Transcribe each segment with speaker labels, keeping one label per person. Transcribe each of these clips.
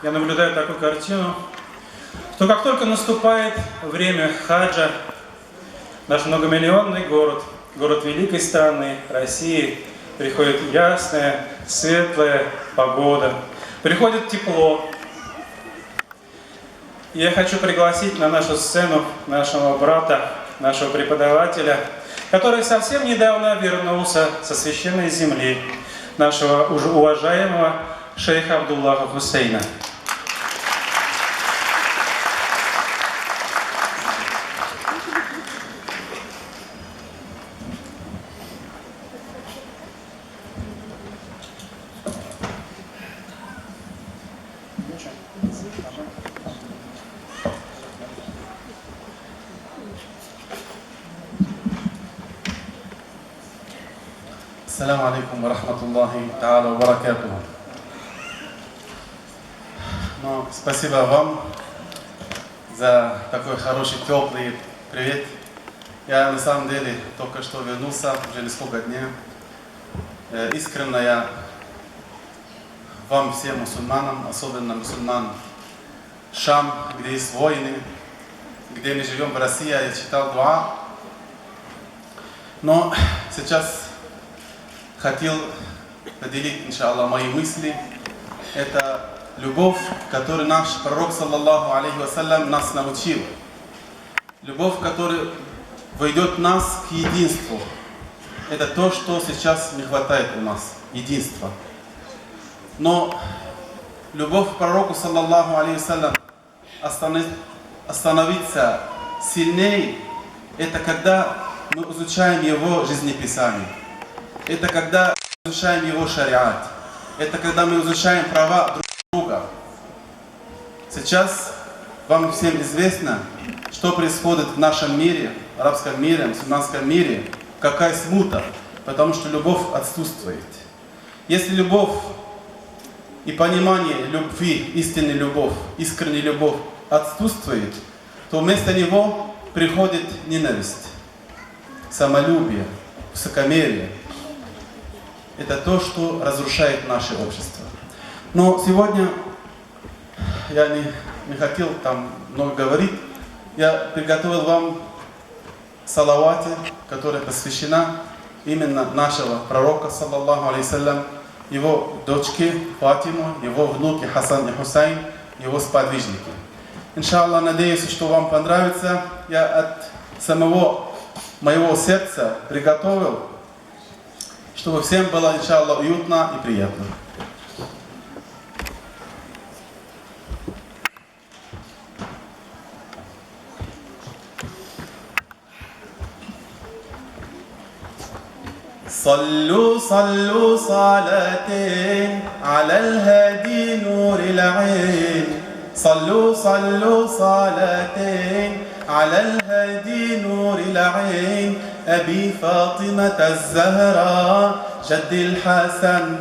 Speaker 1: я наблюдаю такую картину, что как только наступает время хаджа, наш многомиллионный город, город великой страны, России, приходит ясная, светлая погода, приходит тепло. Я хочу пригласить на нашу сцену нашего брата, нашего преподавателя, который совсем недавно вернулся со священной земли, нашего уже уважаемого шейха Абдуллаха Хусейна.
Speaker 2: Ассаламу алейкум ва рахматуллахи та'аля ва баракатуху. Спасибо вам за такой хороший, теплый привет. Я на самом деле только что вернулся, уже несколько дней. Искренне я вам, всем мусульманам, особенно мусульман Шам, где есть войны, где мы живем в России, я читал дуа. Но сейчас хотел поделить, иншаллах, мои мысли. Это любовь, которую наш пророк, саллаллаху алейхи вассалям, нас научил. Любовь, которая ведет нас к единству. Это то, что сейчас не хватает у нас. Единство. Но любовь к пророку, саллаллаху алейхи вассалям, остановиться сильнее, это когда мы изучаем его жизнеписание. Это когда мы изучаем его шариат. Это когда мы изучаем права друг друга. Сейчас вам всем известно, что происходит в нашем мире, арабском мире, мусульманском мире, какая смута, потому что любовь отсутствует. Если любовь и понимание любви, истинной любовь, искренней любовь отсутствует, то вместо него приходит ненависть, самолюбие, высокомерие. Это то, что разрушает наше общество. Но сегодня я не хотел там много говорить. Я приготовил вам салаваты, которая посвящена именно нашего пророка, саллаллаху алейхи салям, его дочке Фатиму, его внуке Хасан и Хусейн, его сподвижники. Иншаллах, надеюсь, что вам понравится. Я от самого моего сердца приготовил, чтобы всем было, иншаллах, уютно и приятно. صلوا صلوا صلاتين على الهادي نور العين صلوا صلوا صلاتين على الهادي نور العين أبي فاطمة الزهراء جد الحسن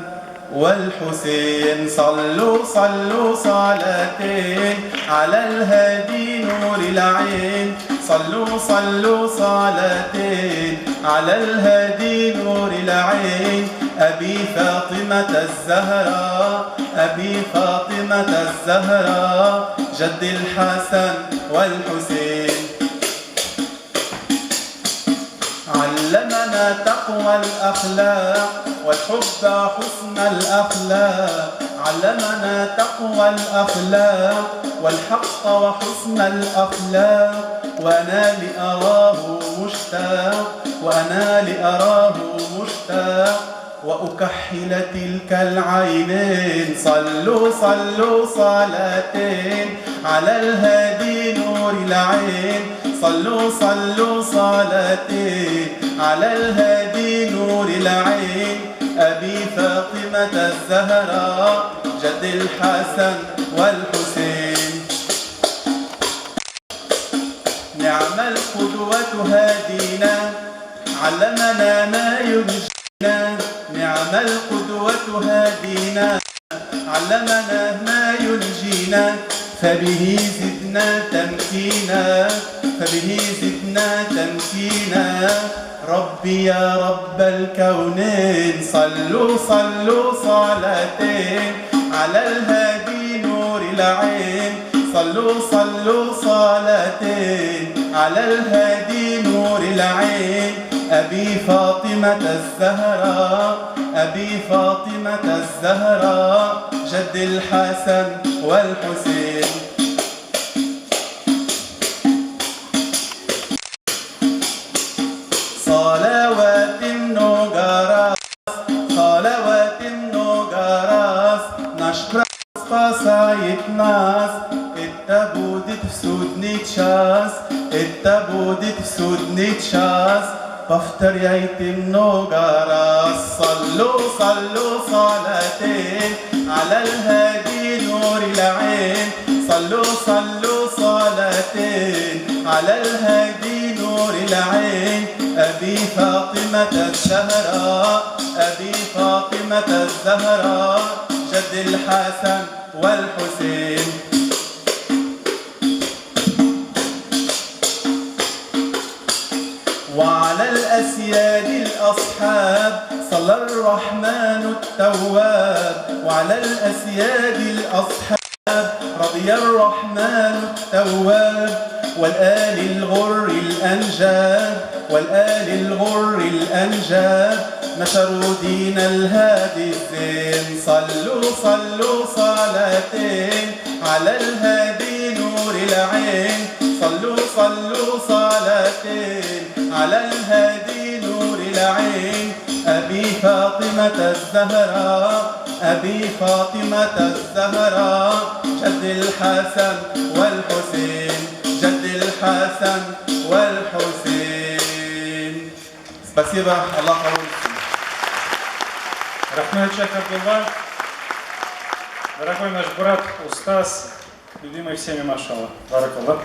Speaker 2: والحسين صلوا صلوا صلاتين على الهادي نور العين صلوا صلوا صلاتين على الهادي نور العين أبي فاطمة الزهراء أبي فاطمة الزهراء جد الحسن والحسين علمنا تقوى الأخلاق والحب حسن الأخلاق علمنا تقوى الأخلاق والحق وحسن الأخلاق وأنا لأراه مشتاق وأنا لأراه مشتاق وأكحل تلك العينين صلوا صلوا صلاتين على الهادي نور العين صلوا صلوا صلاتين على الهادي نور العين أبي فاطمة الزهراء جد الحسن والحسين نعم القدوة هادينا علمنا ما يرجينا نعم القدوة هادينا علمنا ما ينجينا فبه زدنا تمكينا فبه زدنا تمكينا ربي يا رب الكونين صلوا صلوا صلاتين على الهادي نور العين صلوا صلوا صلاتين على الهادي نور العين أبي فاطمة الزهراء أبي فاطمة الزهراء جد الحسن والحسين صلوات النوغراس صلوات النوغراس نشكر спасает нас. Это будет в судный час, это будет в судный час. Повторяйте много раз. صلوا صلوا صلاتين على الهادي نور العين صلوا صلوا صلاتين على الهادي نور العين أبي فاطمة الزهراء أبي فاطمة الزهراء جد الحسن والحسين وعلى الأسياد الأصحاب صلى الرحمن التواب وعلى الأسياد الأصحاب رضي الرحمن التواب والآل الغر الأنجاب والآل الغر الأنجاب نشروا دين الهادي الزين صلوا صلوا صلاتين على الهادي نور العين صلوا صلوا صلاتين على الهادي نور العين أبي فاطمة الزهراء أبي فاطمة الزهراء جد الحسن والحسين جد الحسن والحسين. Спасибо, Аллах حافظ.
Speaker 1: Рахмет Шейх Абдулла, дорогой наш брат, устаз, любимый всеми, машаллах. Баракаллах.